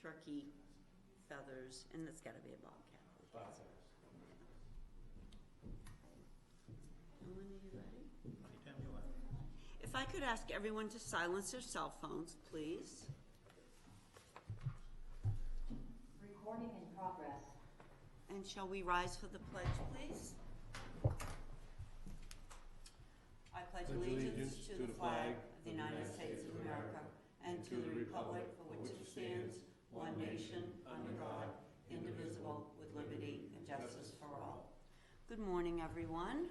turkey feathers, and it's gotta be a bobcat. Ellen, are you ready? Anytime you want. If I could ask everyone to silence their cell phones, please. Recording in progress. And shall we rise for the pledge, please? I pledge allegiance to the flag of the United States of America and to the republic for which it stands, one nation, under God, indivisible, with liberty and justice for all. Good morning, everyone.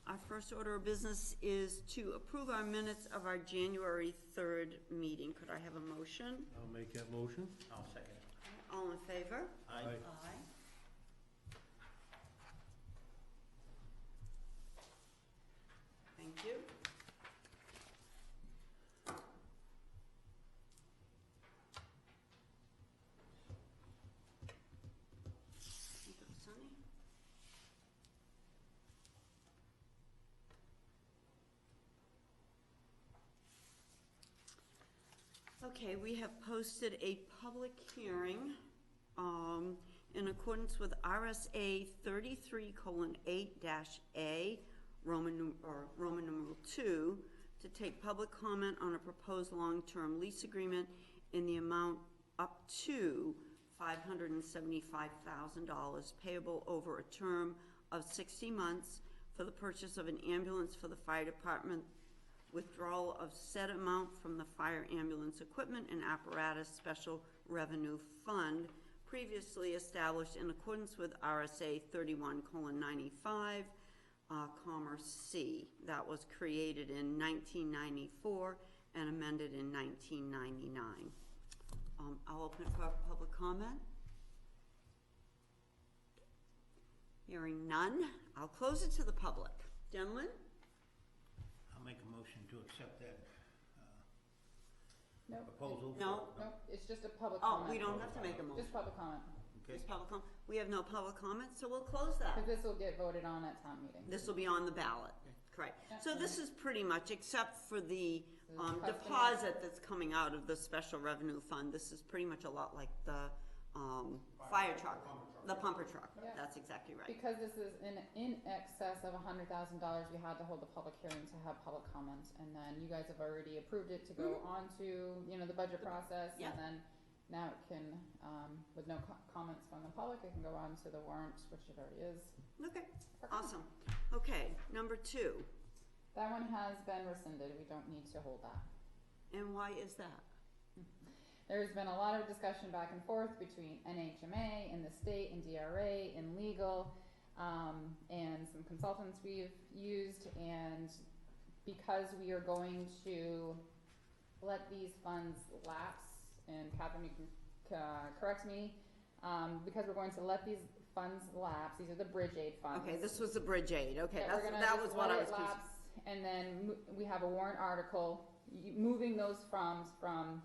Our first order of business is to approve our minutes of our January 3rd meeting. Could I have a motion? I'll make that motion. I'll second. All in favor? Aye. Aye. Thank you. Here you go, Sonny. Okay, we have posted a public hearing in accordance with RSA 33:8-A, Roman numeral 2, to take public comment on a proposed long-term lease agreement in the amount up to $575,000 payable over a term of 60 months for the purchase of an ambulance for the fire department, withdrawal of said amount from the fire ambulance equipment and apparatus special revenue fund previously established in accordance with RSA 31:95, C. That was created in 1994 and amended in 1999. I'll open it for public comment. Hearing none, I'll close it to the public. Gentlemen? I'll make a motion to accept that No. proposal. No. No, it's just a public Oh, comment. we don't have to make a motion. Just public comment, Okay. Just public comment. We have no public comment, so we'll close that. because this will get voted on at town meeting. This will be on the ballot, correct. Yeah. So this is pretty much, except for the Customer. deposit that's coming out of the special revenue fund, this is pretty much a lot like the fire truck, the pumper truck. Yeah. That's exactly right. Because this is in excess of $100,000, we had to hold a public hearing to have public comments, and then you guys have already approved it to go on to, the budget process, Yeah. and then now it can, with no comments from the public, it can go on to the warrant, which it already is. Okay, awesome. Okay, number 2, That one has been rescinded, we don't need to hold that. and why is that? There's been a lot of discussion back and forth between NHMA and the state and DRA and legal, and some consultants we've used, and because we are going to let these funds lapse, and Catherine, you can correct me, because we're going to let these funds lapse, these are the bridge aid funds. Okay, this was the bridge aid, okay, That we're gonna that just was what let I it was confused. lapse, and then we have a warrant article, moving those funds from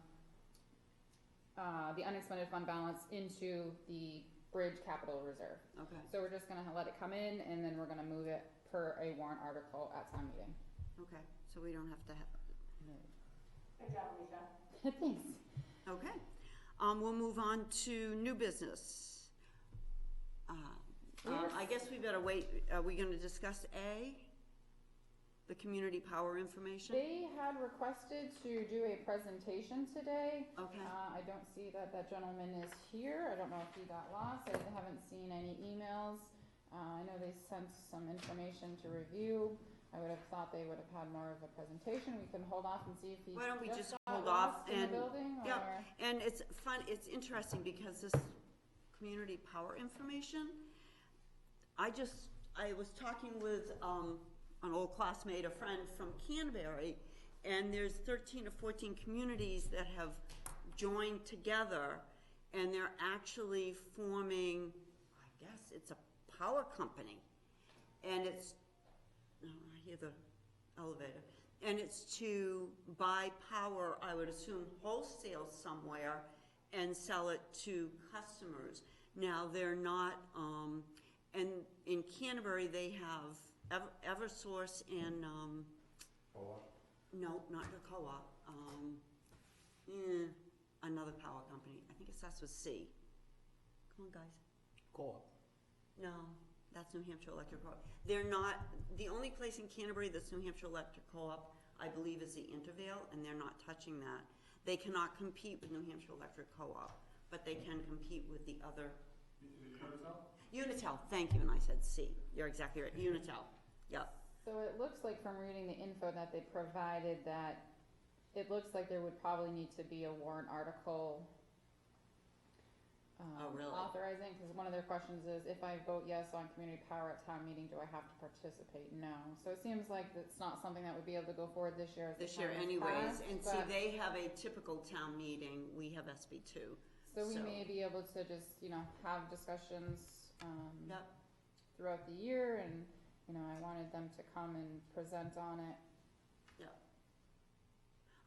the unexpended fund balance into the bridge capital reserve. Okay, So we're just gonna let it come in, and then we're gonna move it per a warrant article at town meeting. okay, so we don't have to have, Good job, Lisa. Thanks. okay. We'll move on to new business. I guess we better wait, are we gonna discuss A? The community power information? They had requested to do a presentation today. Okay, I don't see that gentleman is here. I don't know if he got lost. I haven't seen any emails. I know they sent some information to review. I would have thought they would have had more of a presentation. We can hold off and see if he Why don't we just got hold off lost in the and- building, or? yeah. And it's fun, it's interesting because this community power information, I was talking with, an old classmate, a friend from Canterbury, and there's 13 or 14 communities that have joined together, and they're actually forming, I guess it's a power company, and it's, oh, I hear the elevator, and it's to buy power, I would assume wholesale somewhere, and sell it to customers. Now, they're not, and in Canterbury, they have Eversource and, no, not the co-op, starts with C. Come on, guys. Co-op. No, that's New Hampshire Electric Co-op. They're not, the only place in Canterbury that's New Hampshire Electric Co-op, I believe, is the Intervale, and they're not touching that. They cannot compete with New Hampshire Electric Co-op, but they can compete with the other. Unitel, thank you, and I said C. You're exactly right, Unitel, yep. So it looks like from reading the info that they provided that it looks like there would probably need to be a warrant article Really? authorizing, because one of their questions is, if I vote yes on community power at town meeting, do I have to participate? No. So it seems like it's not something that would be able to go forward this year as the This year time has anyways, passed, and see, but- they have a typical town meeting, we have SB two. So we may be able to just, have discussions, Yep, throughout the year, and, I wanted them to come and present on it. yep.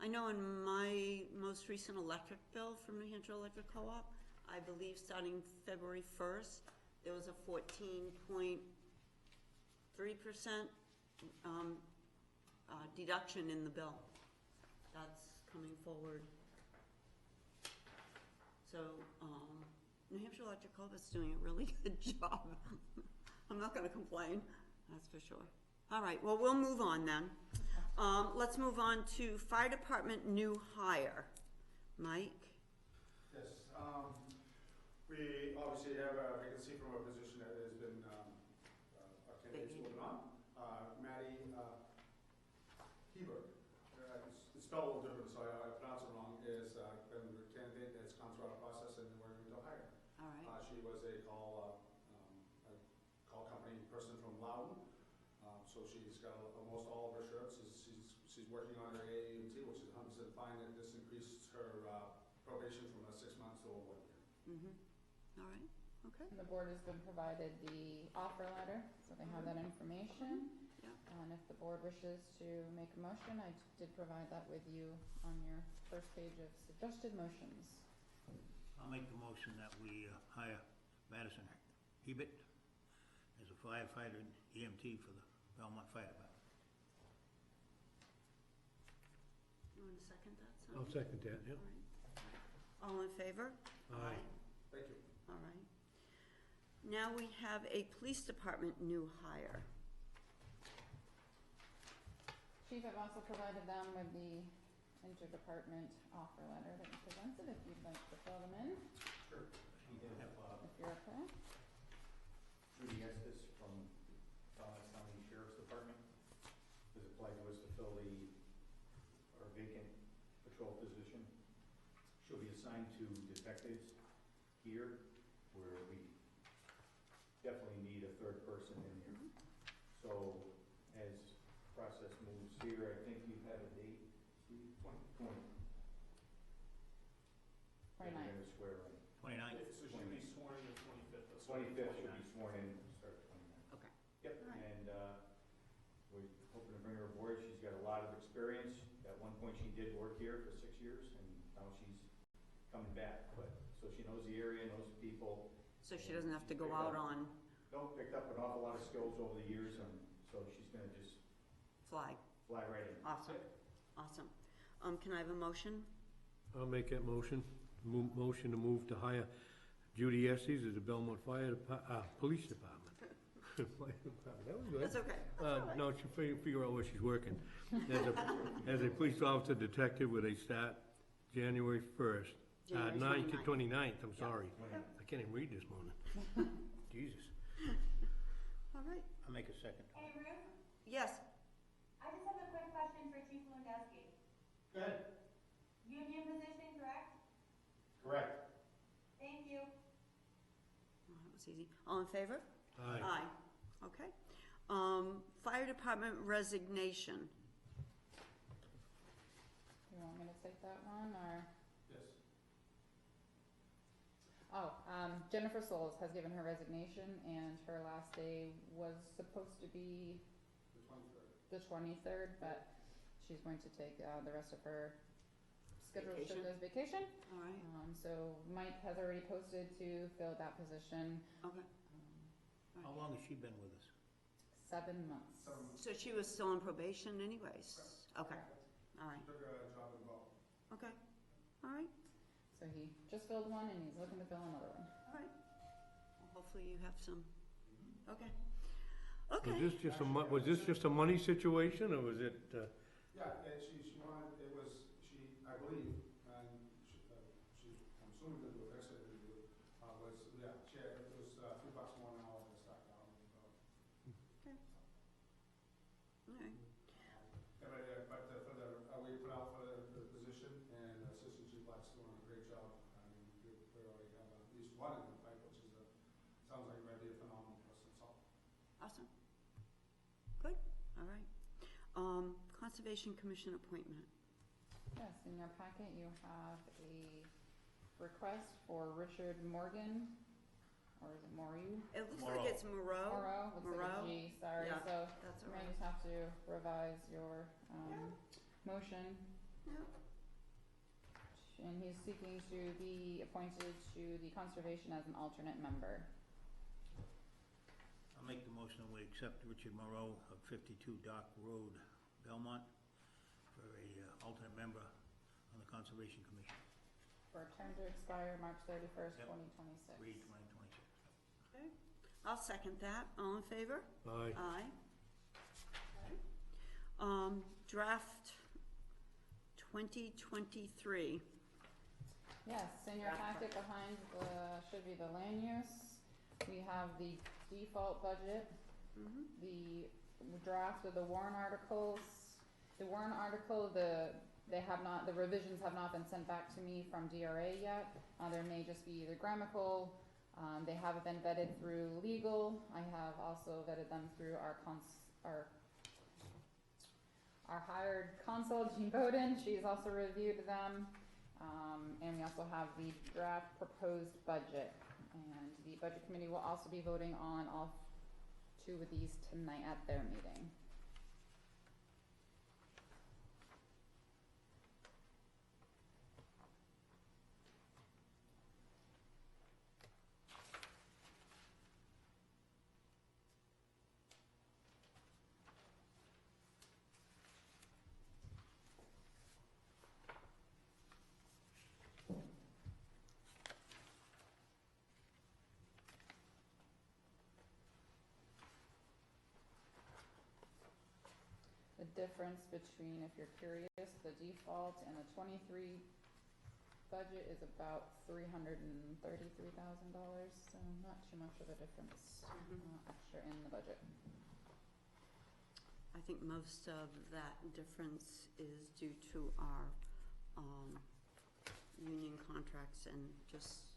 I know in my most recent electric bill from New Hampshire Electric Co-op, I believe starting February 1st, there was a 14.3% deduction in the bill. That's coming forward. So, New Hampshire Electric Co-op is doing a really good job. I'm not gonna complain, that's for sure. All right, well, we'll move on then. Let's move on to Fire Department new hire. Mike? Yes, we obviously have a vacancy from a position that has been, our candidate's moving on. Maddie, Hebert, it's spelled a little different, so I pronounce it wrong, is, been a candidate that's gone through our process and we're going to hire. All right, She was a call company person from Loudon, so she's got almost all of her shirts. She's working on her AAT, which is 100% fine, and this increased her probation from 6 months to 1 year. all right, okay. And the board has been provided the offer letter, so they have that information. Yep. And if the board wishes to make a motion, I did provide that with you on your first page of suggested motions. I'll make the motion that we hire Madison Hebert as a firefighter and EMT for the Belmont Fire Department. You want to second that, Sonia? I'll second that, yep. All right. All in favor? Aye. Thank you. All right. Now we have a police department new hire. Chief, I've also provided them with the interdepartment offer letter that you presented, if you'd like to fill them in, Sure. We did have, if you're okay. Judy Estes from Belmont County Sheriff's Department has applied to us to fill our vacant patrol position. She'll be assigned to detectives here, where we definitely need a third person in here. So as process moves here, I think you have a date, Steve? 20. 29th. We're gonna swear in. 29th. So she'll be sworn in the 25th. 25th, she'll be sworn in and start 29th. Okay. Yep, Alright. and we're hoping to bring her aboard. She's got a lot of experience. At one point, she did work here for 6 years, and now she's coming back. But so she knows the area, knows the people. So she doesn't have to go out on Picked up an awful lot of skills over the years, and so she's gonna just flag. fly right in. Awesome, awesome. Can I have a motion? I'll make that motion. Motion to move to hire Judy Estes as the Belmont Police Department. Fire Department, that was good. That's okay. No, she figure out where she's working. As a police officer detective with a start January 1st. January 29th, I'm sorry. Yep. I can't even read this morning. Jesus. All right, I'll make a second. Hey, Ruth, yes, I just have a quick question for Chief Lewandowski. Go ahead. Union position, correct? Correct. Thank you. oh, that was easy. All in favor? Aye. Okay. Fire department resignation. You want me to take that one, or? Yes. Oh, Jennifer Souls has given her resignation, and her last day was supposed to be The 23rd. the 23rd, but she's going to take the rest of her scheduled Vacation. shift as vacation. All right, So Mike has already posted to fill that position. okay. How long has she been with us? 7 months. 7 months. So she was still in probation anyways? Okay, all right, Took a job in Belmont. okay, all right. So he just filled one and he's looking to fill another one. All right. Well, hopefully you have some, okay. Was Okay, this just was this just a money situation, or was it, Yeah, she wanted, it was, I believe, and I'm assuming that the exit interview, was, yeah, it was $3 more an hour to start out with. all right. We put out for the position, and Assistant Chief Black's doing a great job. I mean, we already have at least one in the pipe, which is sounds like it might be a phenomenal person, so. Awesome. Good, all right. Conservation Commission appointment. Yes, in your packet you have a request for Richard Morgan, or is it Moreau? It looks like it's Moreau. Moreau, looks like Moreau. a G, sorry, Yeah, so that's you all may right. just have to revise your, motion. Yeah. And he's seeking to be appointed to the conservation as an alternate member. I'll make the motion that we accept Richard Moreau of 52 Dock Road, Belmont, for a alternate member on the Conservation Commission. For a term to expire March 31st, Yep. 2026. Read 2026. Okay, I'll second that. All in favor? aye? Aye. Draft 2023. Yes, in your packet behind should be the land use. We have the default budget, the draft of the warrant articles. The warrant article, the revisions have not been sent back to me from DRA yet. There may just be either grammatical, they haven't been vetted through legal. I have also vetted them through our hired consul, Jean Bowden. She's also reviewed them. And we also have the draft proposed budget. And the budget committee will also be voting on all 2 of these tonight at their meeting. The difference between, if you're curious, the default and the 23 budget is about $333,000, so not too much of a difference, extra in the budget. I think most of that difference is due to our union contracts and just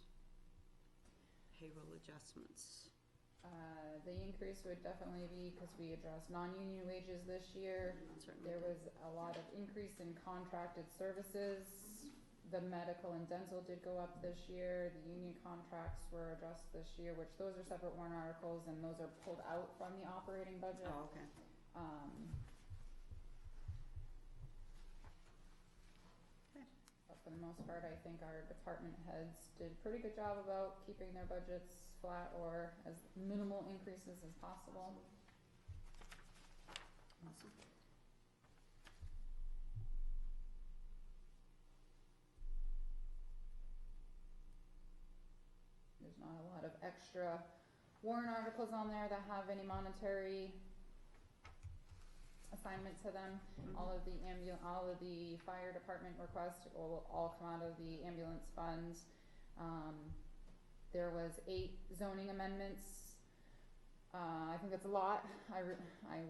payroll adjustments. The increase would definitely be because we addressed non-union wages this year. Certainly There did. was a lot of increase in contracted services. The medical and dental did go up this year. The union contracts were addressed this year, which those are separate warrant articles and those are pulled out from the operating budget. Oh, okay. But for the most part, I think our department heads did a pretty good job about keeping their budgets flat or as minimal increases as possible. Awesome. There's not a lot of extra warrant articles on there that have any monetary assignment to them. All of the fire department requests will all come out of the ambulance funds. There was 8 zoning amendments. I think that's a lot. I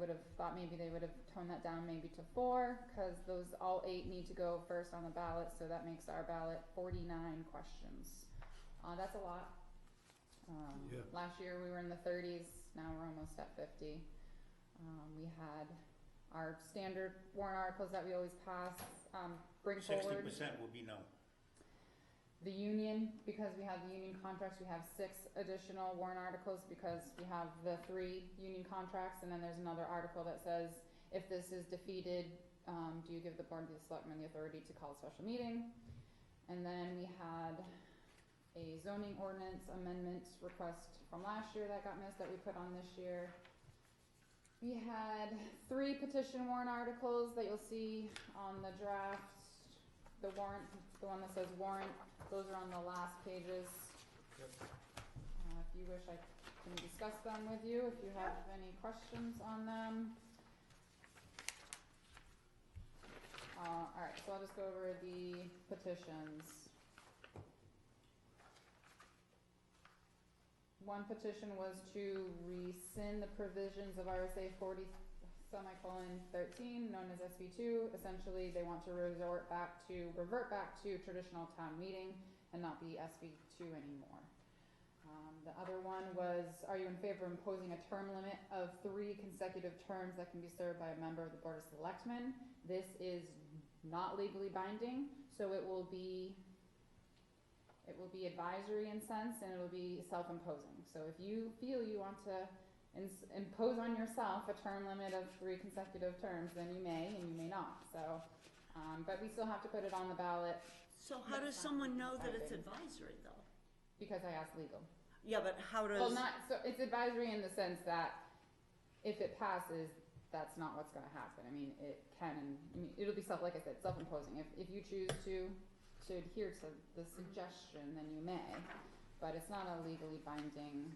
would have thought maybe they would have toned that down maybe to 4, cause those all 8 need to go first on the ballot, so that makes our ballot 49 questions. That's a lot. Yeah. Last year we were in the 30s, now we're almost at 50. We had our standard warrant articles that we always pass, bring forward. 60% will be no. The union, because we have the union contracts, we have 6 additional warrant articles because we have the 3 union contracts, and then there's another article that says, if this is defeated, do you give the board of the selectmen the authority to call a special meeting? And then we had a zoning ordinance amendment request from last year that got missed that we put on this year. We had 3 petition warrant articles that you'll see on the draft the warrant, the one that says warrant, those are on the last pages. If you wish, I can discuss them with you, if you have any questions on them. Alright, so I'll just go over the petitions. One petition was to rescind the provisions of RSA 40:13, known as SB2. Essentially, they want to revert back to traditional town meeting and not be SB2 anymore. The other one was, are you in favor of imposing a term limit of 3 consecutive terms that can be served by a member of the Board of Selectmen? This is not legally binding, so it will be advisory in sense, and it will be self-imposing. So if you feel you want to impose on yourself a term limit of 3 consecutive terms, then you may, and you may not. So, but we still have to put it on the ballot. So how does someone know that it's advisory, though? Because I asked legal. Yeah, but how does... Well, so it's advisory in the sense that if it passes, that's not what's gonna happen. I mean, it can, it'll be like I said, self-imposing. If you choose to adhere to the suggestion, then you may, but it's not a legally binding.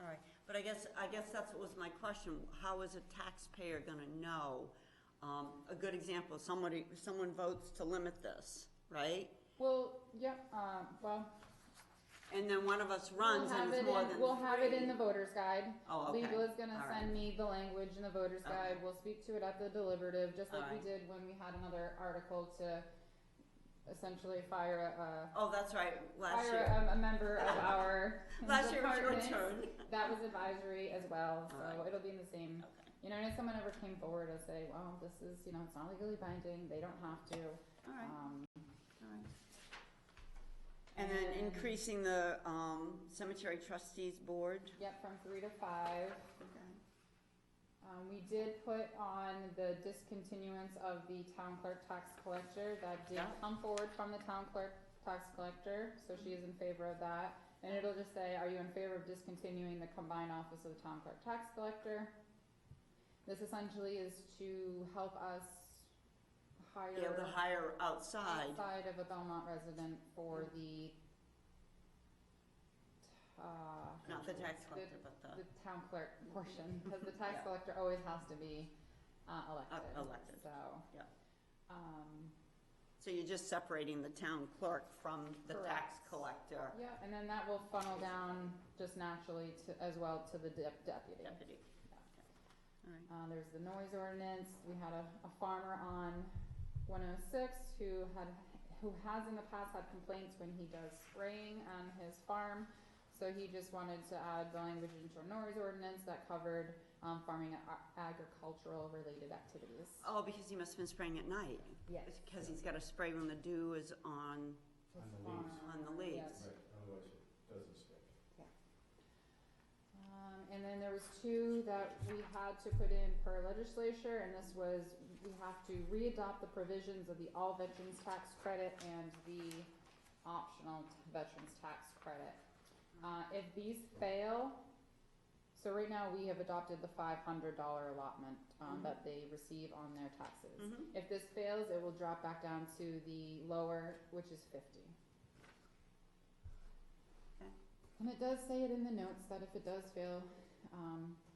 All right, but I guess that's what was my question. How is a taxpayer gonna know? A good example, someone votes to limit this, right? Well, yeah, And then one of us runs and it's more than 3. We'll have it in the voter's guide. Oh, okay. Legal is gonna All right. send me the language in the voter's Okay. guide. We'll speak to it at the deliberative, just like we All right. did when we had another article to essentially fire Oh, that's right, last fire year. a member of our Last year was your department. turn. That was advisory as well, so All right. it'll be in the same, Okay, you know, and if someone ever came forward and say, well, this is, it's not legally binding, they don't have to. all right, Um, all right. And then increasing the cemetery trustees board. Yep, from 3 to 5. We did put on the discontinuance of the town clerk tax collector. That did Yeah. come forward from the town clerk tax collector, so she is in favor of that. And it'll just say, are you in favor of discontinuing the combined office of the town clerk tax collector? This essentially is to help us hire. Be able to hire outside. Outside of a Belmont resident for the, Not the tax collector, but the town clerk portion, because the tax Yeah. collector always has to be elected. Elected. So. Yeah. Um, So you're just separating the town clerk from the tax Correct. collector. yeah, and then that will funnel down just naturally to, as well to the deputy. Deputy. Yeah. All right. There's the noise ordinance. We had a farmer on 106 who has in the past had complaints when he does spraying on his farm. So he just wanted to add the language into a noise ordinance that covered farming and agricultural related activities. Oh, because he must have been spraying at night. Yes. It's because he's gotta spray when the dew is on. His On the farm, leaves. On the leaves. yes. Right, otherwise it doesn't stick. And then there was 2 that we had to put in per legislature, and this was, we have to re-adopt the provisions of the all veterans tax credit and the optional veterans tax credit. If these fail, so right now we have adopted the $500 allotment, that they receive on their taxes. Mhm. If this fails, it will drop back down to the lower, which is 50. Okay. And it does say it in the notes that if it does fail,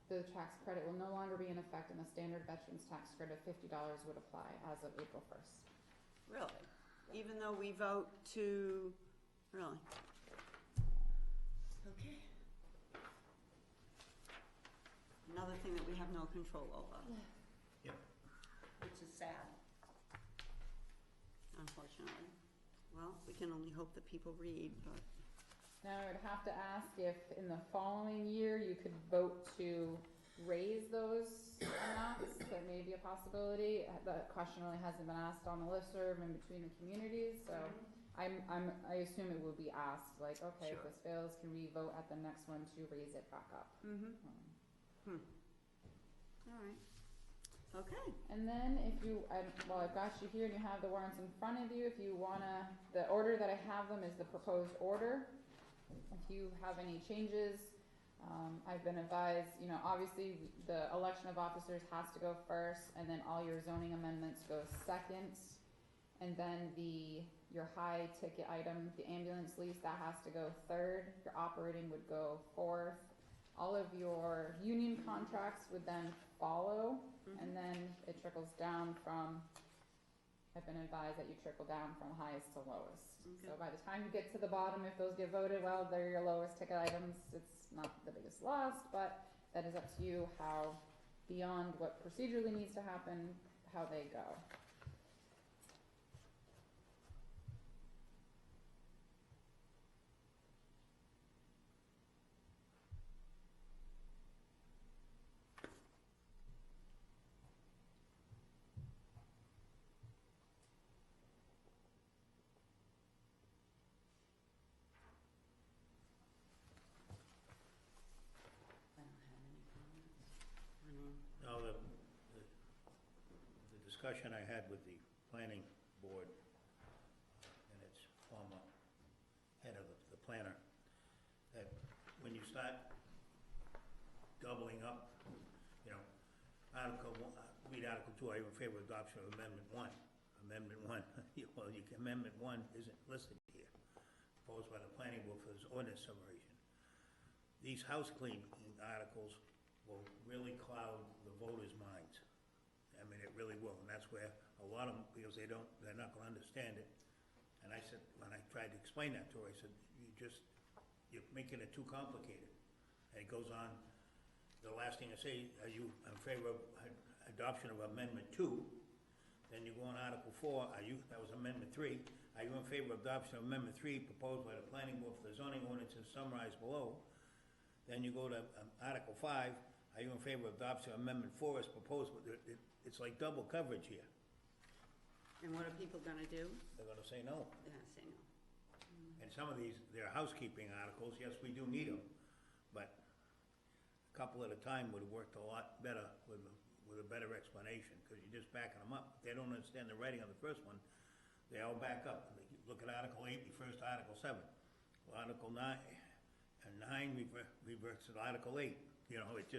the tax credit will no longer be in effect, and the standard veterans tax credit of $50 would apply as of April 1st. Really? Even though we vote to, really? Okay. Another thing that we have no control over. Yep. Which is sad. Unfortunately. Well, we can only hope that people read, but. Now, I would have to ask if in the following year you could vote to raise those amounts. That may be a possibility. That question really hasn't been asked on the listserv in between the communities, so I assume it will be asked, like, okay, if Sure. this fails, can we vote at the next one to raise it back up? Mm-hmm. All right. Okay. And then if you, well, I've got you here and you have the warrants in front of you. If you wanna, the order that I have them is the proposed order. If you have any changes, I've been advised, obviously the election of officers has to go first, and then all your zoning amendments go second. And then your high ticket item, the ambulance lease, that has to go third, your operating would go fourth. All of your union contracts would then follow, and then it trickles down from, I've been advised that you trickle down from highest to lowest. So by the time you get to the bottom, if those get voted, well, they're your lowest ticket items, it's not the biggest loss, but that is up to you how, beyond what procedurally needs to happen, how they go. I don't have any comments. I mean, No, the discussion I had with the planning board and its former head of the planner, that when you start doubling up, you know, read Article 2, are you in favor of adoption of Amendment 1? Amendment 1, well, Amendment 1 isn't listed here, proposed by the planning board for this ordinance summation. These house cleaning articles will really cloud the voters' minds. I mean, it really will, and that's where a lot of them, because they're not gonna understand it. And I said, when I tried to explain that to her, I said, you're making it too complicated. And it goes on, the last thing I say, are you in favor of adoption of Amendment 2? Then you go on Article 4, that was Amendment 3, are you in favor of adoption of Amendment 3 proposed by the planning board for the zoning ordinances summarized below? Then you go to Article 5, are you in favor of adoption of Amendment 4 as proposed? It's like double coverage here. and what are people gonna do? They're gonna say no. They're gonna say no. And some of these, they're housekeeping articles, yes, we do need them, but a couple at a time would have worked a lot better with a better explanation, because you're just backing them up. If they don't understand the writing on the first one, they all back up. Look at Article 8, refers to Article 7. Well, Article 9, and 9 reverts to Article 8. You know, it's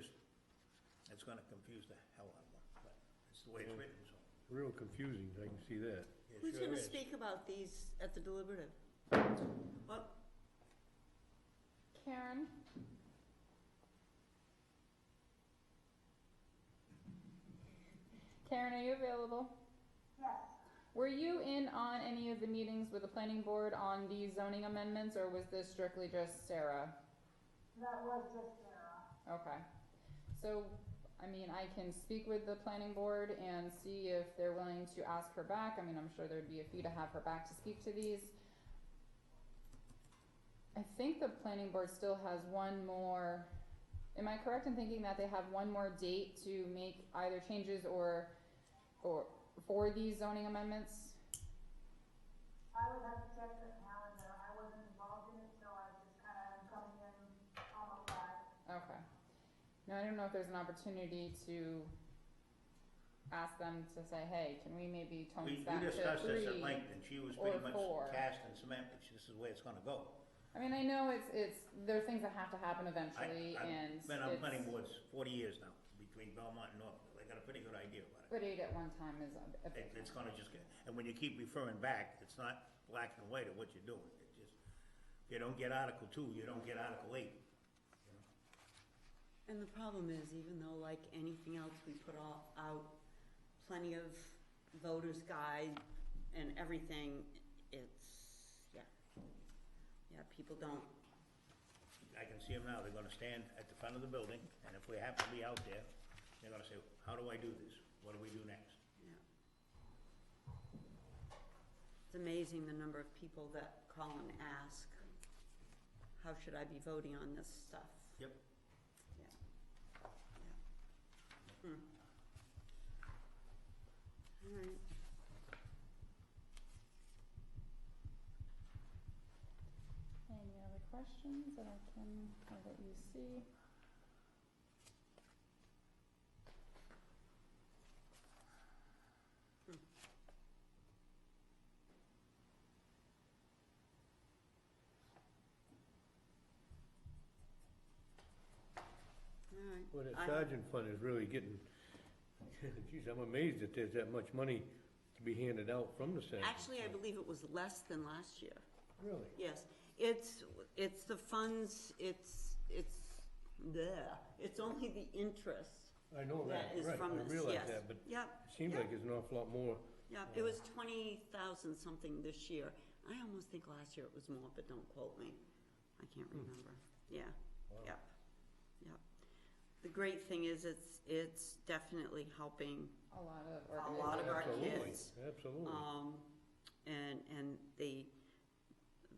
gonna confuse the hell out of them, but it's the way it's written, so. Real confusing, I can see that. It Who's sure gonna is. speak about these at the deliberative? Well, Karen? Karen, are you available? Yes, Were you in on any of the meetings with the planning board on these zoning amendments, or was this strictly just Sarah? that was just Sarah. Okay, so, I mean, I can speak with the planning board and see if they're willing to ask her back. I mean, I'm sure there'd be a fee to have her back to speak to these. I think the planning board still has one more, am I correct in thinking that they have one more date to make either changes or for these zoning amendments? I would have to check the calendar, I wasn't involved in it, so I just kinda am coming in on the fly. Okay. No, I don't know if there's an opportunity to ask them to say, hey, can we maybe tone We this back to 3? discussed this at length, and she was pretty or much 4. cast in cement, that this is the way it's gonna go. I mean, I know there are things that have to happen eventually, and I've been on it's, planning boards 40 years now, between Belmont and Northville. They got a pretty good idea about it. but 8 at one time is a big It's gonna just get, and when you keep referring back, it's not black and white of what you're doing. It just, if you don't get Article 2, you don't get Article 8. You know? and the problem is, even though like anything else, we put out plenty of voters' guide and everything, people don't. I can see them now. They're gonna stand at the front of the building, and if we happen to be out there, they're gonna say, how do I do this? What do we do next? Yeah. It's amazing the number of people that call and ask, how should I be voting on this stuff? Yep. Yeah. Yeah. All right. Any other questions that I can, or that you see? All right. Well, that sergeant fund is really getting, geez, I'm amazed that there's that much money to be handed out from the sanitary. Actually, I believe it was less than last year. Really? Yes, it's the funds, it's only the interest I know that, that is right, from I this, realize yes. that, but Yep, it seems Yep. like there's an awful lot more. yep, it was 20,000 something this year. I almost think last year it was more, but don't quote me. I can't remember. Yeah, Wow. yep, yep. The great thing is it's definitely helping A lot of a lot of our organizations. Absolutely, kids. absolutely. And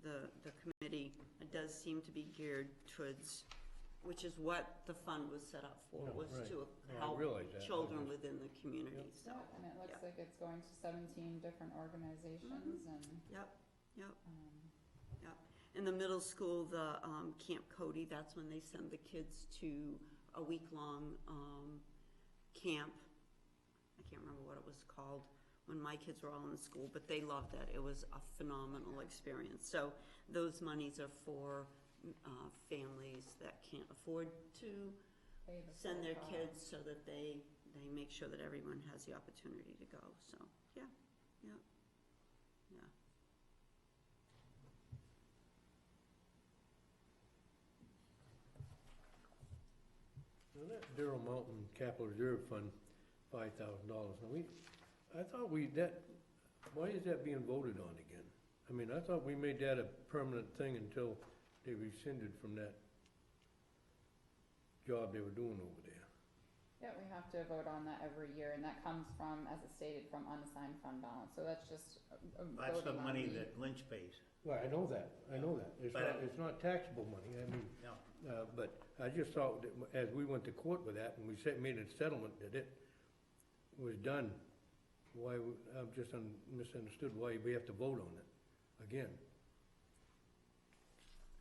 the committee does seem to be geared towards, which is what the fund was set up for, Yeah, was right. to No, I help realize that. I children just- within the community, so. Yeah, and it looks Yep. like it's going to 17 different organizations and, Yep, yep, um, yep. In the middle school, the Camp Cody, that's when they send the kids to a week-long camp. I can't remember what it was called when my kids were all in school, but they loved it. It was a phenomenal experience. So those monies are for families that can't afford to pay the send full their cost. kids, so that they make sure that everyone has the opportunity to go. So, yeah, yeah, yeah. Now that Darrell Mountain Capital Reserve Fund, $5,000, now I thought why is that being voted on again? I mean, I thought we made that a permanent thing until they rescinded from that job they were doing over there. Yeah, we have to vote on that every year, and that comes from, as it stated, from unassigned fund balance, so that's just That's the voting on money the- that Lynch pays. Right, I know that. But- It's not taxable money, I mean, No. but I just thought that as we went to court with that, and we made a settlement that it was done, I've just misunderstood why we have to vote on it again.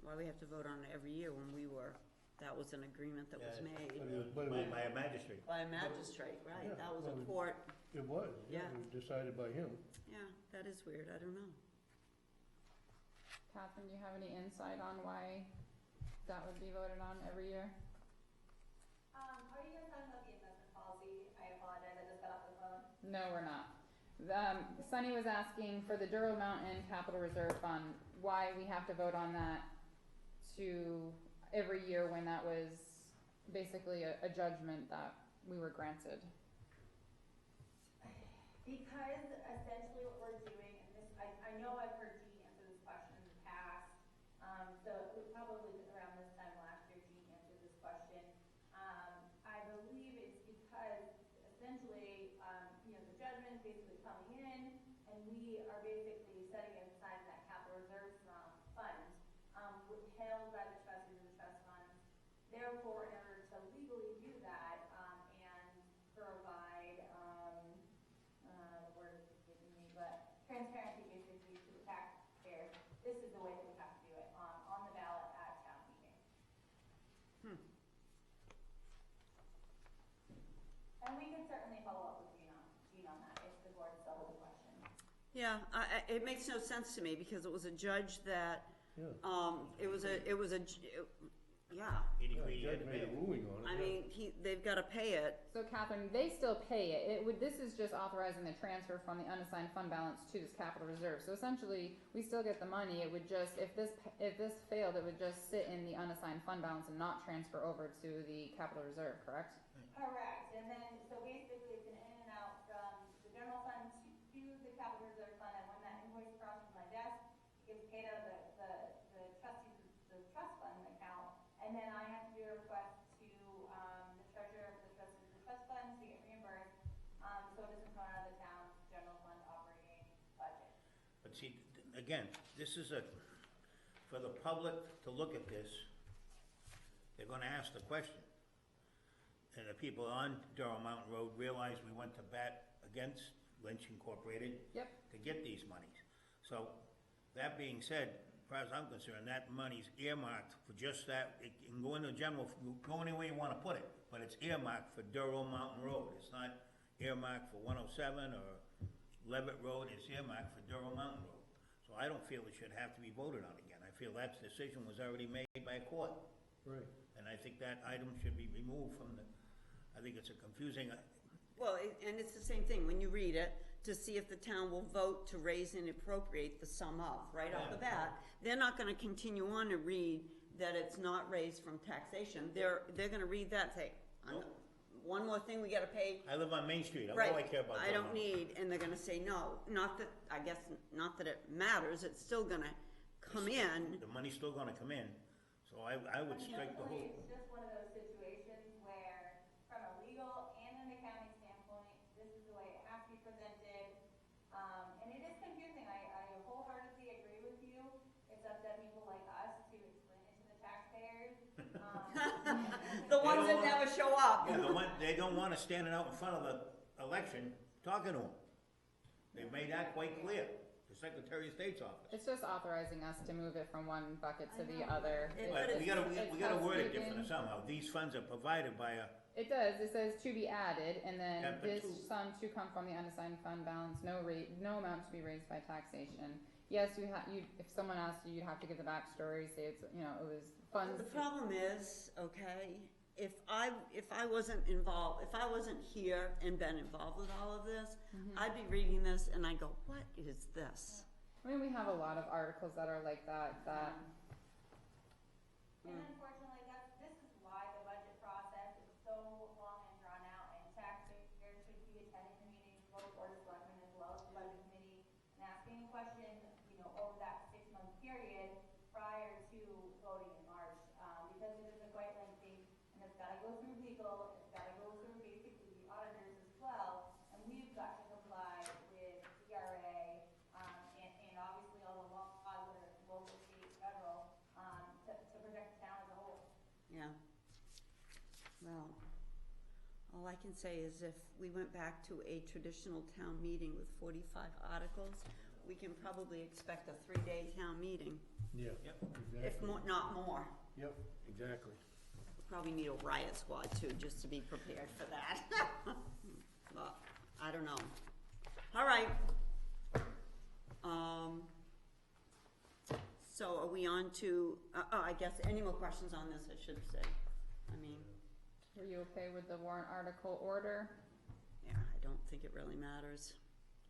Why we have to vote on it every year when that was an agreement that was Yeah, made But it was- By a magistrate. by a magistrate, right? Yeah, That was a well, court, It was, yeah, Yeah. it was decided by him. yeah, that is weird, I don't know. Catherine, do you have any insight on why that would be voted on every year? Are you guys talking about the investment policy? I apologize, I just got off the phone. No, we're not. Sunny was asking for the Durrell Mountain Capital Reserve Fund, why we have to vote on that to every year when that was basically a judgment that we were granted. Because essentially what we're doing, and this, I know I've heard Jean answer this question in the past, so it was probably around this time last year, Jean answered this question. I believe it's because essentially, the judgment is basically coming in, and we are basically setting it aside in that capital reserve fund, held by the trustees of the trust funds. Therefore, in order to legally do that, and provide, the word is escaping me, but transparency basically to the taxpayers, this is the way that we have to do it, on the ballot at town meeting. And we can certainly follow up with Jean on that, if the board still has a question. Yeah, it makes no sense to me, because it was a judge that, Yeah. yeah, He Yeah, decreed the he had judge to made pay a it. ruling on it. I yeah. mean, they've gotta pay it. So Catherine, they still pay it. This is just authorizing the transfer from the unassigned fund balance to this capital reserve. So essentially, we still get the money. It would just, if this failed, it would just sit in the unassigned fund balance and not transfer over to the capital reserve, correct? Correct, and then, so basically it's an in and out from the general fund to the capital reserve fund, and when that invoice crosses my desk, it gets paid out of the trustees, the trust fund account, and then I have to do a request to, the treasurer of the trustees of the trust fund to get reimbursed, so it doesn't come out of the town's general fund operating budget. But see, again, this is for the public to look at this, they're gonna ask the question. And the people on Durrell Mountain Road realize we went to bat against Lynch Incorporated Yep. to get these monies. So, that being said, as far as I'm concerned, that money's earmarked for just that. It can go in the general, go any way you wanna put it, but it's earmarked for Durrell Mountain Road. It's not earmarked for 107 or Levitt Road, it's earmarked for Durrell Mountain Road. So I don't feel it should have to be voted on again. I feel that decision was already made by a court. Right. And I think that item should be removed from I think it's a confusing, Well, and it's the same thing, when you read it, to see if the town will vote to raise and appropriate the sum of, right off the bat. They're not gonna continue on to read that it's not raised from taxation. They're gonna read that and say, one more thing we gotta pay. I live on Main Street, all Right, I care about. I don't need, and they're gonna say no, not that, I guess, not that it matters, it's still gonna come in. The money's still gonna come in, so I would strike the whole. It's just one of those situations where, from a legal and an accounting standpoint, this is the way it has to be presented. And it is confusing, I wholeheartedly agree with you. It's up to people like us to explain it to the taxpayers. The ones that never show up. Yeah, they don't want us standing out in front of the election talking to them. They've made that quite clear, the Secretary of State's office. It's just authorizing us to move it from one bucket to I the know. other. But we gotta word it housekeeping. different somehow. These funds are provided by a, It does, it says to be added, and then Yeah, but this to- sum to come from the unassigned fund balance, no amount to be raised by taxation. Yes, if someone asked you, you'd have to give the backstory, say it's, it was funds. The problem is, okay, if I wasn't involved, if I wasn't here and been involved with all of this, I'd be reading this and I'd go, what is this? I mean, we have a lot of articles that are like that. And unfortunately, this is why the budget process is so long and drawn out, and taxpayers should be attending the meetings, both Board of Selectmen as well as the budget committee, and asking a question, over that 6-month period prior to voting in March, because it isn't quite lengthy, and it's gotta go through legal, it's gotta go through basically the auditors as well, and we've got to comply with DRA, and obviously all the laws, whether it's local, state, federal, to protect the town as a whole. Yeah. Well, all I can say is if we went back to a traditional town meeting with 45 articles, we can probably expect a 3-day town meeting, Yeah, Yep. exactly. if not more. Yep, exactly. We'll probably need a riot squad too, just to be prepared for that. But, I don't know. All right. So are we on to, I guess, any more questions on this, I should say? I mean, Were you okay with the warrant article order? yeah, I don't think it really matters.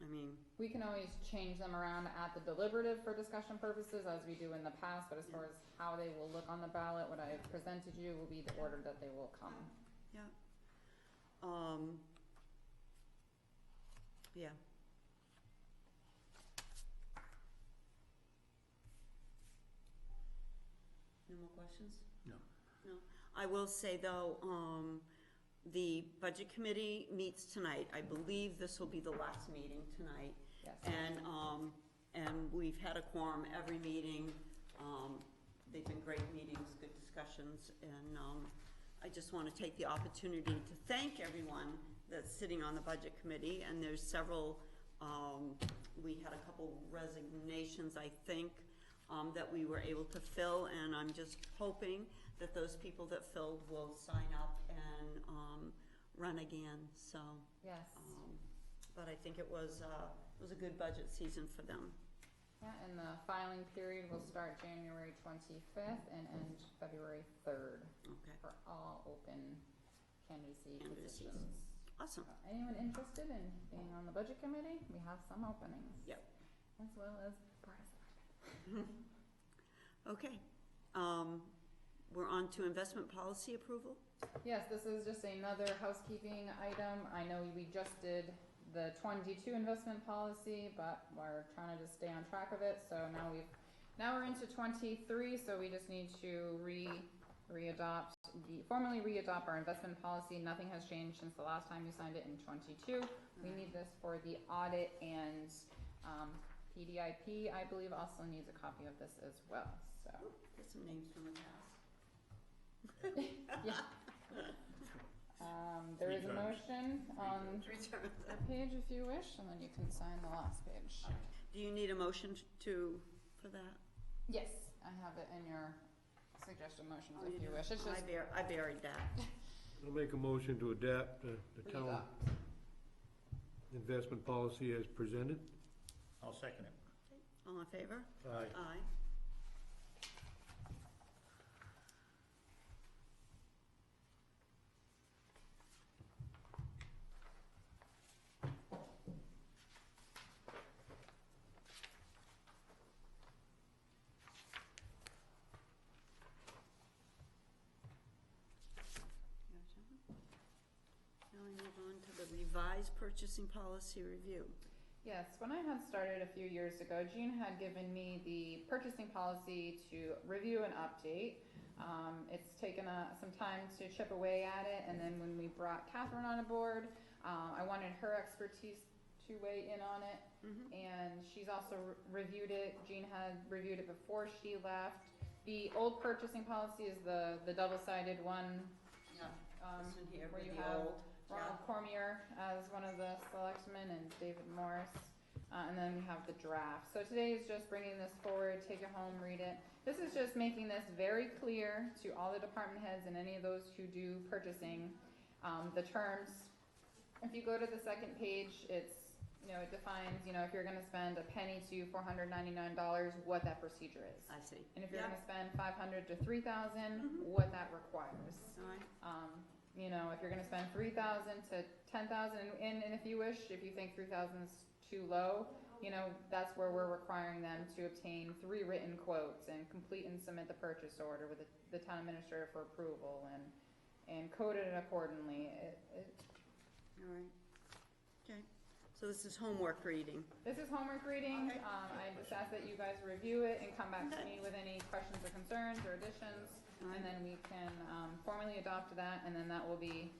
I mean, We can always change them around at the deliberative for discussion purposes, as we do in the past, but as far as how they will look on the ballot, what I have presented you will be the order that they will come. yeah. Yeah. No more questions? No. No. I will say though, the budget committee meets tonight. I believe this will be the last meeting tonight. Yes. And we've had a quorum every meeting. They've been great meetings, good discussions, and, I just wanna take the opportunity to thank everyone that's sitting on the budget committee, and there's several, we had a couple resignations, I think, that we were able to fill, and I'm just hoping that those people that filled will sign up and, run again, so. Yes. But I think it was a good budget season for them. Yeah, and the filing period will start January 25th and end February 3rd Okay, for all open candidacy Candidacies. positions. awesome. Anyone interested in being on the budget committee? We have some openings. Yep. As well as board of selectmen. Okay, we're on to investment policy approval. Yes, this is just another housekeeping item. I know we just did the 22 investment policy, but we're trying to just stay on track of it, so now we're into 23, so we just need to formally re-adopt our investment policy. Nothing has changed since the last time you signed it in 22. We need this for the audit, and PDIP, I believe, also needs a copy of this as well, so. Get some names from the past. Yeah. There is a Three terms. motion on Return. a page if you wish, and then you can sign the last page. Do you need a motion for that? Yes, I have it in your suggested motions Oh, if you do? wish. It's just I buried that. I'll make a motion to adapt the town re-adopt. investment policy as presented. I'll second it. All in favor? Aye. Aye. revised purchasing policy review. Yes, when I had started a few years ago, Jean had given me the purchasing policy to review and update. It's taken some time to chip away at it, and then when we brought Catherine on board, I wanted her expertise to weigh in on it, and she's also reviewed it. Jean had reviewed it before she left. The old purchasing policy is the double-sided one, Yeah. This one here where with you the have old, Ronald Cormier as one of the selectmen and David Morris, and then we have the draft. So today is just bringing this forward, take it home, read it. This is just making this very clear to all the department heads and any of those who do purchasing, the terms. If you go to the second page, it's, it defines, if you're gonna spend a penny to $499, what that procedure is. I see. And if you're Yeah. gonna spend 500 to 3,000, what that requires. All right, If you're gonna spend 3,000 to 10,000, and if you wish, if you think 3,000 is too low, that's where we're requiring them to obtain 3 written quotes and complete and submit the purchase order with the town administrator for approval and code it accordingly. all right. Okay, so this is homework reading. This is homework reading. Okay. I just ask that you guys review it and come back to me with any questions or concerns or additions. And then we can formally adopt that, and then that will be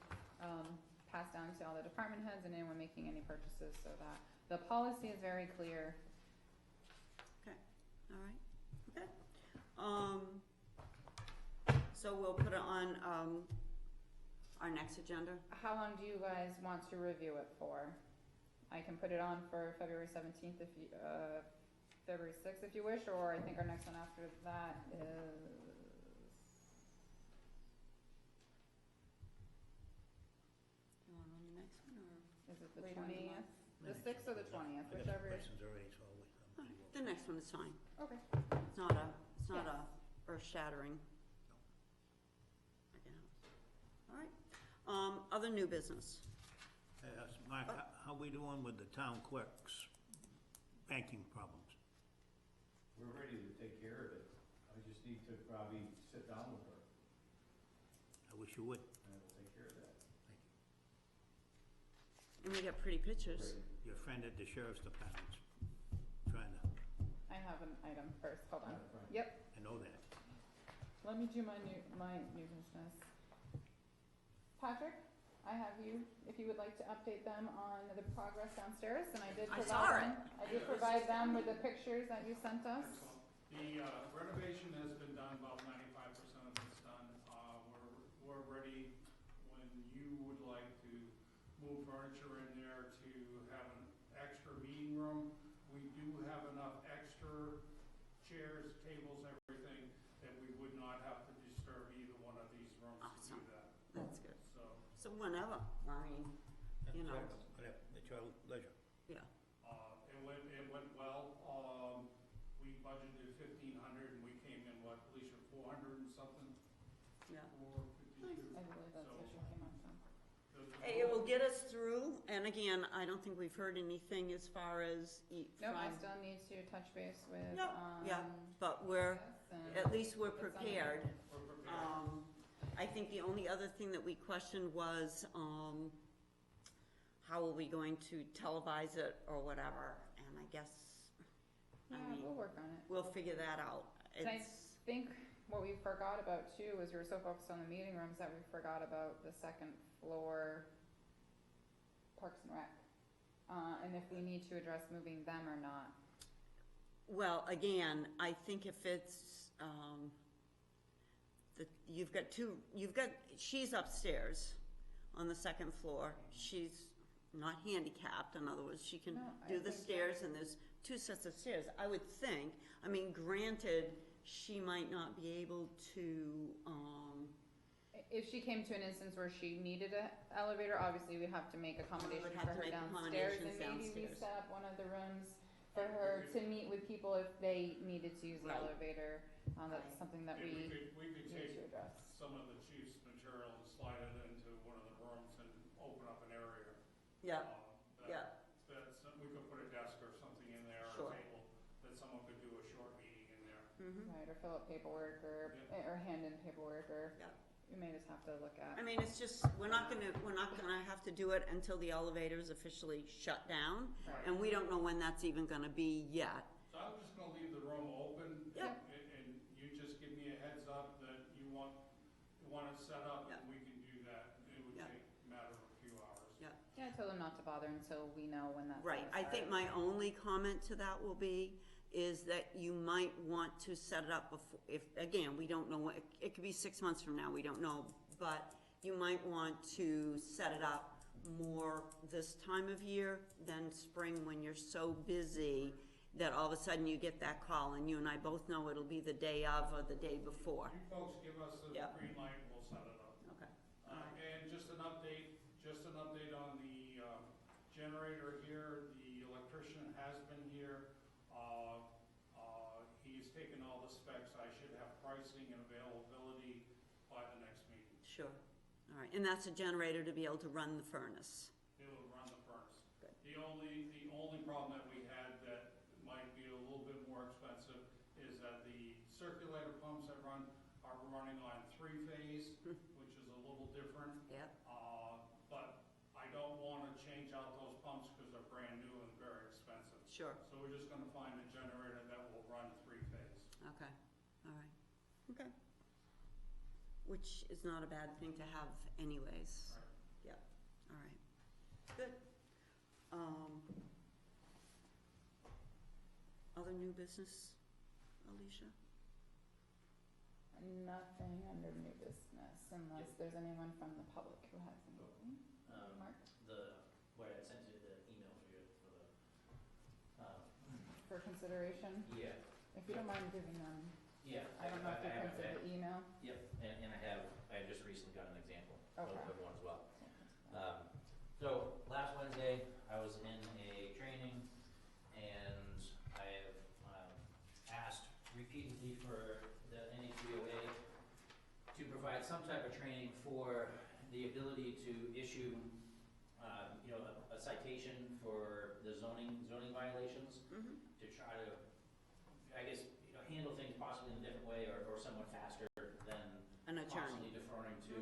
passed down to all the department heads and anyone making any purchases, so that the policy is very clear. All right, okay. So we'll put it on our next agenda. How long do you guys want to review it for? I can put it on for February 17th if you, February 6th if you wish, or I think our next one after that is. You want on the next one, or? Is it the Later in the 20th? month. The 6th or the 20th, I got whichever. some questions already, so I'm pretty well. The next one is fine. Okay. It's not a earth-shattering. All right, other new business. Mark, how we doing with the town clerk's banking problems? We're ready to take care of it. I just need to probably sit down with her, I wish you would. and we'll take care of that. And we got pretty pictures. Your friend at the sheriff's department's trying to, I have an item first, hold on. Yeah, right. Yep, I know that. let me do my new business. Patrick, I have you, if you would like to update them on the progress downstairs, and I did I provide saw it. them. I did provide them with the pictures that you sent us. The renovation has been done, about 95% of it's done. We're ready when you would like to move furniture in there to have an extra meeting room. We do have enough extra chairs, tables, everything, that we would not have to disturb either one of these rooms to Awesome. do that. That's good. So, So whenever, I mean, you know. Whatever, at your leisure. yeah, it went well. We budgeted 1,500 and we came in, what, Alicia, 400 and something? yeah. 452. I believe that's what you came up from. Hey, it will get us through, and again, I don't think we've heard anything as far as Nope, I from, still need to touch base with, yeah, but we're, Chris and at least we're put some- prepared. We're prepared. I think the only other thing that we questioned was, how are we going to televise it or whatever, and I guess, Yeah, I mean, we'll work on it. we'll figure that out. And I It's, think what we forgot about too was we were so focused on the meeting rooms that we forgot about the second floor Parks and Rec. And if we need to address moving them or not. well, again, I think if it's, she's upstairs on the second floor. She's not handicapped, in other words, she can No, I do the think- stairs, and there's 2 sets of stairs. I would think, I mean, granted, she might not be able to, If she came to an instance where she needed an elevator, obviously we'd have to make accommodations have for to her make downstairs. And accommodations maybe we downstairs. set up one of the rooms for her to meet with people if they needed to use the Right. elevator. That's Right. something that Yeah, we we could need take to address. some of the chief's material and slide it into one of the rooms and open up an area. yeah, that- yeah. We could put a desk or something in there, or Sure. a table, that someone could do a short meeting in there. mhm, Right, or fill out paperwork or hand in paperwork or, yeah. we may just have to look at. I mean, it's just, we're not gonna have to do it until the elevator's officially shut down, Right. and we don't know when that's even gonna be yet. So I'm just gonna leave the room open. Yeah. And you just give me a heads up that you want it set up, Yeah. and we can do that. It would Yeah. take a matter of a few hours. Yeah. Yeah, I told them not to bother until we know when that's Right, gonna I think start. my only comment to that will be, is that you might want to set it up before, if, again, we don't know what, it could be 6 months from now, we don't know, but you might want to set it up more this time of year than spring, when you're so busy that all of a sudden you get that call, and you and I both know it'll be the day of or the day before. You folks give us the Yeah. green light, we'll set it up. Okay, all right. And just an update on the generator here. The electrician has been here. He's taken all the specs. I should have pricing and availability by the next meeting. Sure, all right, and that's a generator to be able to run the furnace. It'll run the furnace. Good. The only problem that we had that might be a little bit more expensive is that the circulator pumps that are running on 3-phase, which is a little different. Yep, But I don't wanna change out those pumps because they're brand new and very expensive. sure, So we're just gonna find a generator that will run 3-phase. okay, all right, okay. Which is not a bad thing to have anyways. Right. Yep, all right, good. Other new business, Alicia? Nothing under new business, unless there's anyone from the public who has anything. Mark? What I sent you, the email For consideration, yeah, if you don't mind giving them, yeah. I don't know if you have printed it. the email. Yep, and I just recently got an example Okay. of one as well. So, last Wednesday, I was in a training, and I have asked repeatedly for the NHBOA to provide some type of training for the ability to issue, a citation for the zoning violations, Mm-hmm. to try to, I guess, handle things possibly in a different way or somewhat faster than An attorney. constantly deferring to,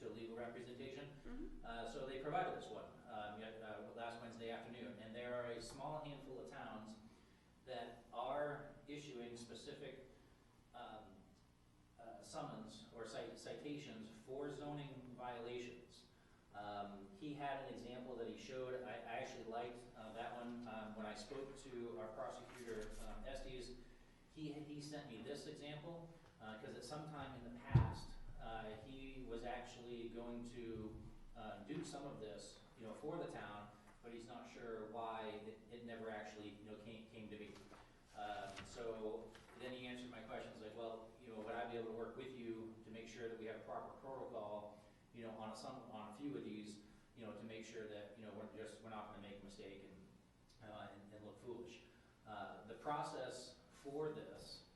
to legal representation. Mhm. So they provided this one, last Wednesday afternoon, and there are a small handful of towns that are issuing specific, summons or citations for zoning violations. He had an example that he showed. I actually liked that one. When I spoke to our prosecutor, Estes, he sent me this example, because at some time in the past, he was actually going to do some of this, for the town, but he's not sure why it never actually, came to be. So then he answered my questions like, well, would I be able to work with you to make sure that we have a proper protocol, on a few of these, to make sure that, we're not gonna make a mistake and look foolish. The process for this,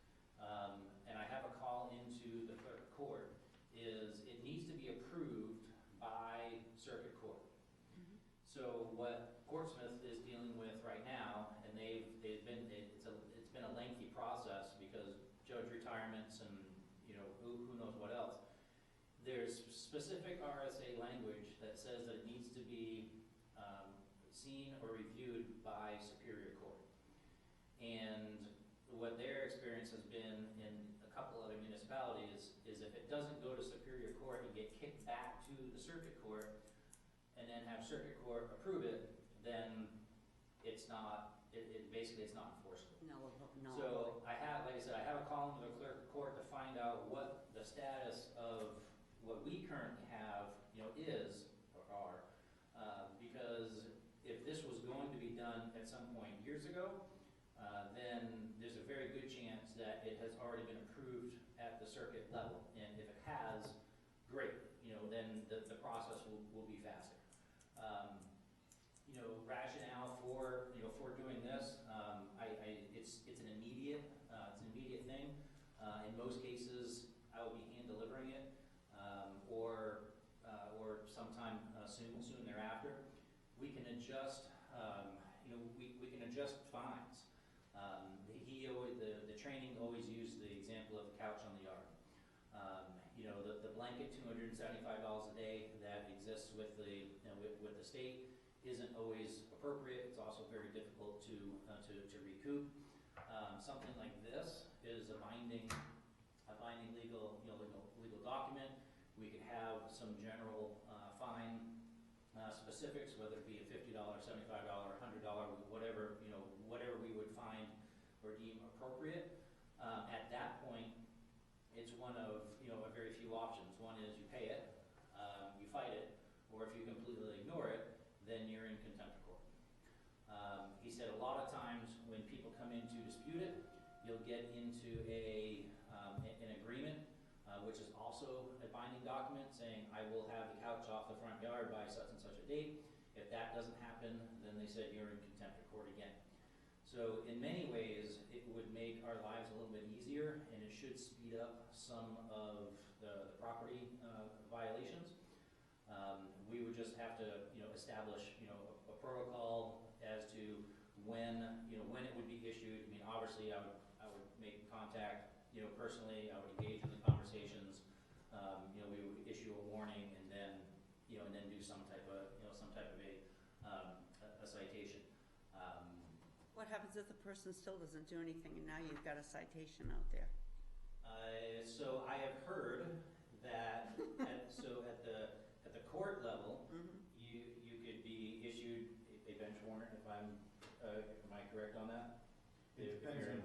and I have a call into the clerk of court, is it needs to be approved by circuit court. So what Portsmouth is dealing with right now, and it's been a lengthy process because judge retirements and, who knows what else. There's specific RSA language that says that it needs to be seen or reviewed by Superior Court. And what their experience has been in a couple other municipalities is if it doesn't go to Superior Court and get kicked back to the Circuit Court and then have Circuit Court approve it, then it's not, basically it's not enforceable. No. So like I said, I have a call into the clerk of court to find out what the status of what we currently have, is or are, because if this was going to be done at some point years ago, then there's a very good chance that it has already been approved at the circuit level, and if it has, great, then the process will be faster. Rationale for doing this, it's an immediate thing. In most cases, I will be hand delivering it, or sometime soon thereafter. We can adjust, we can adjust fines. The training always used the example of the couch on the yard. the blanket $275 a day that exists with the, with the state isn't always appropriate. It's also very difficult to recoup. Something like this is a binding legal, legal document. We could have some general fine specifics, whether it be a $50, $75, $100, whatever, whatever we would find or deem appropriate. At that point, it's one of, a very few options. One is you pay it, you fight it, or if you completely ignore it, then you're in contempt of court. He said a lot of times when people come in to dispute it, you'll get into an agreement, which is also a binding document saying, I will have the couch off the front yard by such and such a date. If that doesn't happen, then they said you're in contempt of court again. So in many ways, it would make our lives a little bit easier, and it should speed up some of the property violations. We would just have to, establish, a protocol as to when it would be issued. I mean, obviously, I would make contact, personally. I would engage in the conversations. We would issue a warning, and then, and then do some type of, a citation. What happens if the person still doesn't do anything and now you've got a citation out there? So I have heard that, at the court level, you could be issued a bench warrant if am I correct on that? It depends on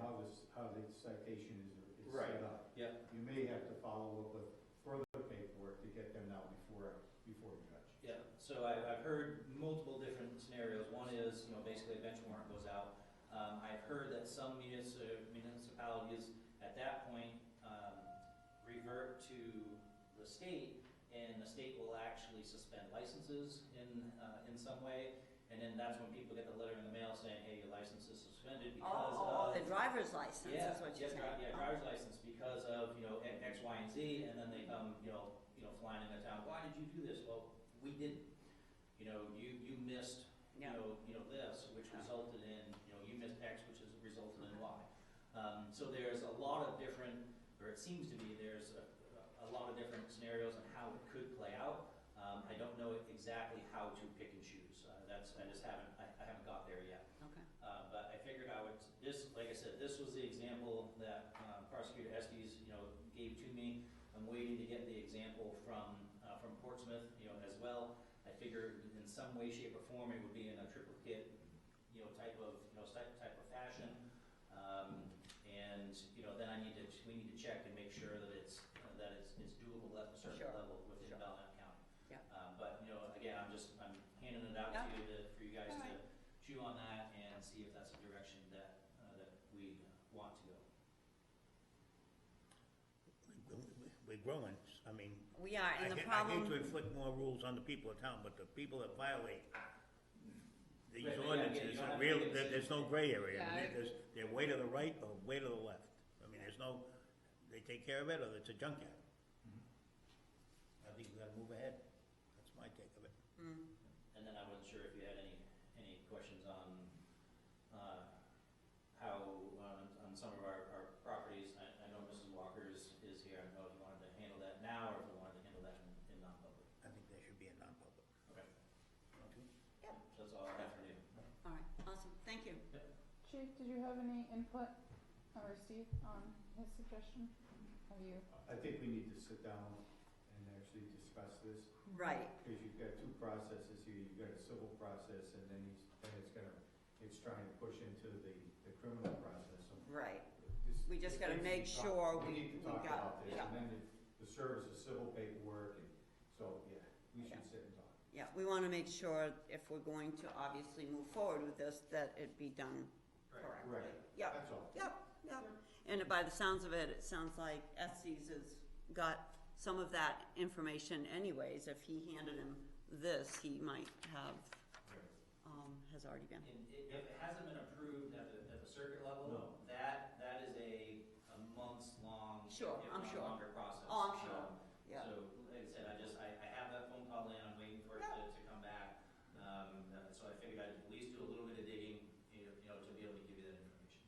how the citation is Right. set up. Yeah. You may have to follow up with further paperwork to get them out before the judge. Yeah, so I've heard multiple different scenarios. One is, basically a bench warrant goes out. I've heard that some municipalities at that point revert to the state, and the state will actually suspend licenses in some way, and then that's when people get the letter in the mail saying, hey, your license is suspended because of... the driver's license is what you're saying. Yeah, driver's license because of, X, Y, and Z, and then they come, flying into town. Why did you do this? Well, we didn't. You missed, this, which resulted in, you missed X, which has resulted in Y. So there's a lot of different, or it seems to be, there's a lot of different scenarios on how it could play out. I don't know exactly how to pick and choose. I haven't got there yet. Okay. But I figured like I said, this was the example that Prosecutor Estes, gave to me. I'm waiting to get the example from Portsmouth, as well. I figured in some way, shape, or form, it would be in a triplicate, type of fashion. And then we need to check and make sure that it's doable at a certain level within Belmont County. Yeah. But again, I'm handing it out to you for you guys to chew on that and see if that's a direction that we want to go. We're growing, I mean. We are, and the I problem... hate to inflict more rules on the people of town, but the people that violate these Right, ordinances, you don't have to there's no gray area. Yeah, I mean, they're way to the right or way to the left. I mean, there's no, they take care of it or it's a junkyard. I think we gotta move ahead. That's my take of it. And then I wasn't sure if you had any questions on how on some of our properties. I know Mrs. Walker is here. I don't know if you wanted to handle that now or if you wanted to handle that in non-public. I think there should be a non-public. Okay. Okay. Yep. That's all I have for you. All right, awesome, thank you. Chief, did you have any input, or Steve, on his suggestion? Have you? I think we need to sit down and actually discuss this. Right. Because you've got two processes here. You've got a civil process, and then it's trying to push into the criminal process. So Right. this- We just this gotta needs make to be sure talked- we need to talk got- about this, yeah. and then the service of civil paperwork, and so, yeah, we should sit and talk. Yeah, we wanna make sure if we're going to obviously move forward with this, that it be done correctly. Right, Yep, that's all. yep. And by the sounds of it, it sounds like Estes has got some of that information anyways. If he handed him this, he might have, has already been. And if it hasn't been approved at the circuit level, No. that is a months-long, Sure, if I'm not sure. longer process. Oh, I'm sure. Yeah. So, like I said, I have that phone call in, I'm waiting for it to come back. So I figured I'd at least do a little bit of digging, to be able to give you that information.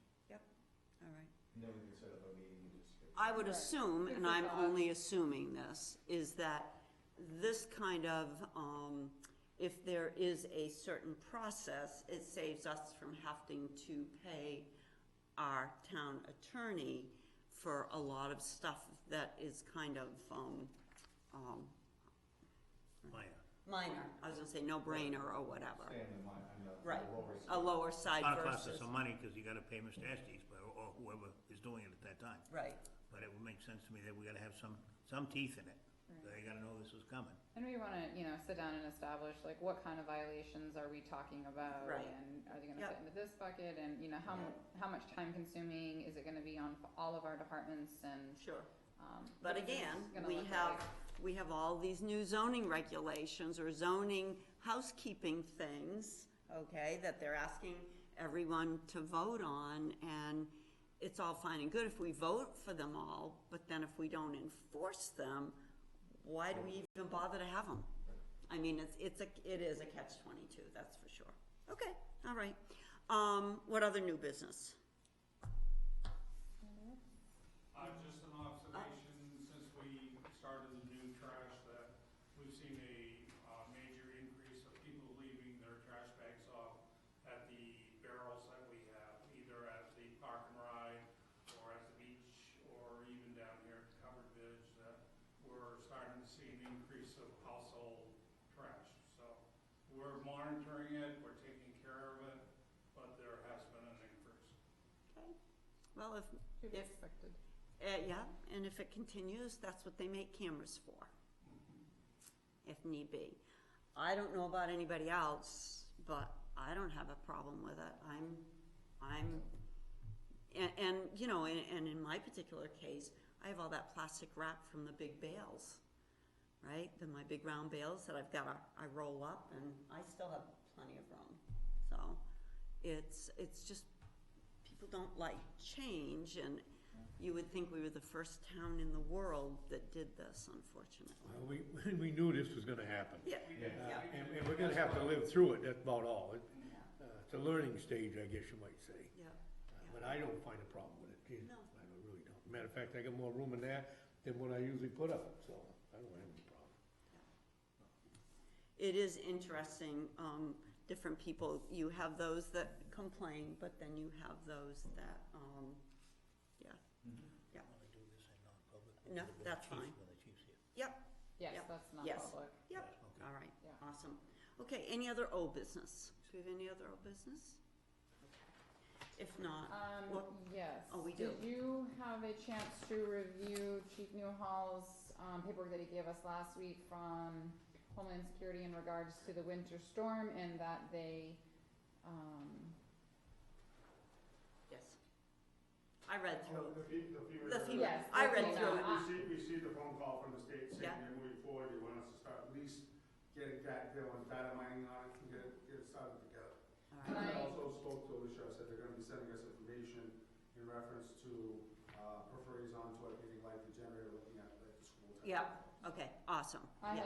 All right. And then we can set up a meeting and just get I would Right. assume, It's and a I'm thought. only assuming this, is that this kind of, if there is a certain process, it saves us from having to pay our town attorney for a lot of stuff that is kind of, Minor. minor. I was gonna say no brainer or whatever. Stay in the mi- on the Right. lower A side. lower side It's gonna cost us versus, some money, cause you gotta pay Mr. Estes, or whoever is doing it at that time. right, But it would make sense to me that we gotta have some teeth in it. They gotta know this is coming. And we wanna, sit down and establish, like, what kind of violations are we talking about? Right. And are they gonna Yep. fit into this bucket, and, how much time consuming is it gonna be on all of our departments, and, sure. what But is this again, gonna we look have, like? we have all these new zoning regulations or zoning housekeeping things, okay, that they're asking everyone to vote on, and it's all fine and good if we vote for them all, but then if we don't enforce them, why do we even bother to have them? I mean, it is a catch-22, that's for sure. Okay, all right. What other new business? Just an observation, since we started the new trash, that we've seen a major increase of people leaving their trash bags off at the barrels that we have, either at the park and ride, or at the beach, or even down here at the covered bridge, that we're starting to see an increase of household trash. So we're monitoring it, we're taking care of it, but there has been an increase. Okay, well, To be expected. yeah, and if it continues, that's what they make cameras for, if need be. I don't know about anybody else, but I don't have a problem with it. And in my particular case, I have all that plastic wrap from the big bales, right? My big round bales that I roll up, and I still have plenty of room. So, it's just, people don't like change, and you would think we were the first town in the world that did this, unfortunately. Well, we knew this was gonna happen. Yeah, Yeah. yeah, And we're gonna have to live through it, that's about all. It's a learning stage, I guess you might say. yeah. But I don't find a problem with it, geez, No. I really don't. Matter of fact, I got more room in there than what I usually put up, so I don't have any problem. It is interesting, different people, you have those that complain, but then you have those that, Yeah. Wanna do this in non-public? No, When the that's chief's- fine. When the chief's here. Yep, Yes, Yep. that's not Yes. public. yep, Okay. all right, Yeah. awesome. Okay, any other old business? Do we have any other old business? Okay. If not, what- Yes. Oh, we do. Did you have a chance to review Chief Newhall's, paperwork that he gave us last week from Homeland Security in regards to the winter storm, and that they, yes. I read through, The FEMA. The FEMA. Yes, I the read FEMA. through it. We received a phone call from the state saying Yeah. they're moving forward, they want us to start at least getting data mining on it, and get it started together. all Can right, I I- also spoke to Alicia, I said they're gonna be sending us information in reference to, peripheries onto it, meaning like the generator, looking at like the school. type. yeah, okay, awesome. I Yeah.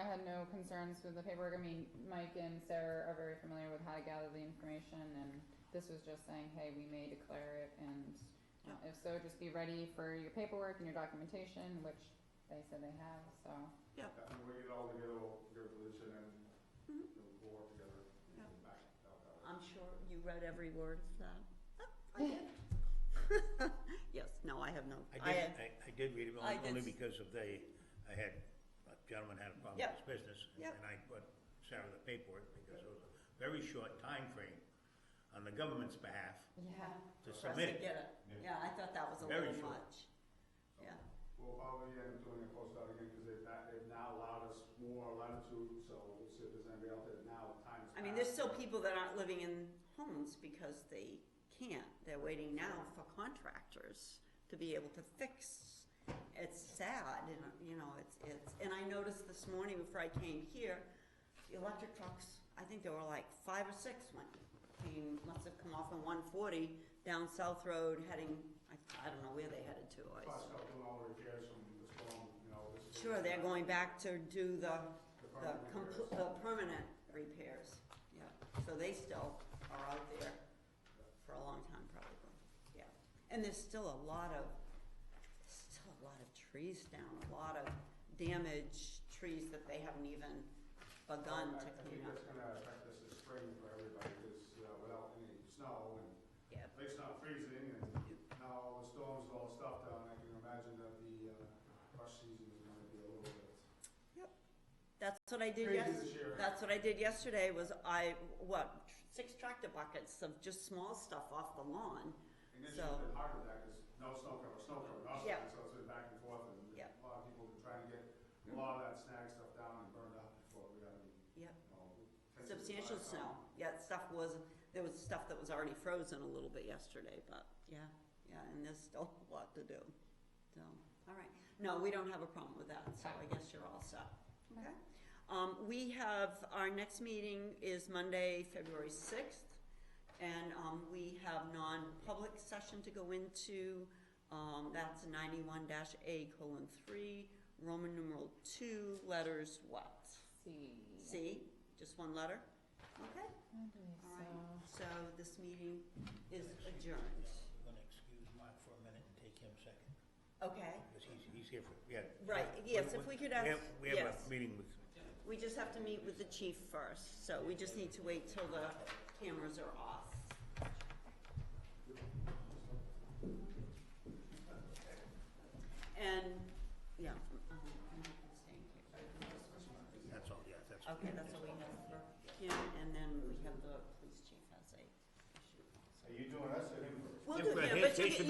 had no concerns with the paperwork. I mean, Mike and Sarah are very familiar with how to gather the information, and this was just saying, hey, we may declare it, and if so, just be ready for your paperwork and your documentation, which they said they have, so. And when we get all together, we'll get a position and Mhm. we'll work together. Yeah. And back out that way. I'm sure you read every word of that. I did. Yes, no, I have no, I did read it, I only did. because of a gentleman had a problem Yep. with his business. Yep. And I put Sarah the paperwork, because it was a very short time frame on the government's behalf Yeah. to for us submit to it. get it. Yeah, I thought that was a Very little short. much. Yeah, We'll probably end up doing a post out again, because they've now allowed us more latitude, so we'll see if there's anybody out there now, time is I mean, there's passed. still people that aren't living in homes because they can't. They're waiting now for contractors to be able to fix. It's sad, and, and I noticed this morning before I came here, the electric trucks, I think there were like 5 or 6 must have come off on 140 down South Road heading, I don't know where they headed to. Plus, doing all the repairs from the storm, this. Sure, they're going back to do the permanent repairs. permanent repairs, yeah, so they still are out there for a long time probably, yeah. And there's still a lot of trees down, a lot of damaged trees that they haven't even begun to I clean think up. that's gonna affect us this spring for everybody, because, without any snow and Yeah. lake's not freezing, and now all the storms and all the stuff down, I can imagine that the, brush season is gonna be a little bit That's what I did crazy this year. That's what I did yesterday, was 6 tractor buckets of just small stuff off the lawn. And it's So- just been hard with that, because no snow cover, nothing, Yeah. so it's been back and forth, and Yeah. a lot of people have been trying to get a lot of that snag stuff down and burned up before we got any, Yep. tends to Substantial fly snow. Yeah, there was stuff that was already frozen a little bit yesterday, but yeah, and there's still a lot to do. So, all right. No, we don't have a problem with that, so I guess you're all set. Okay. We have, our next meeting is Monday, February 6th, and we have non-public session to go into. That's 91-A:3, Roman numeral 2, letters what? C, just one letter? Okay, I believe all so. right. So this meeting is adjourned. We're gonna excuse Mark for a minute and take him second, Okay, because he's here for, yeah. right, yes, if we could ask, We have yes. a meeting with, We just have to meet with the chief first, so we just need to wait till the cameras are off. And, yeah, I'm staying here. that's all, yeah, that's. Okay, that's all we have for him, and then we have the police chief has a issue. Are you doing us or him? We'll Him do for him, his- but his you should get,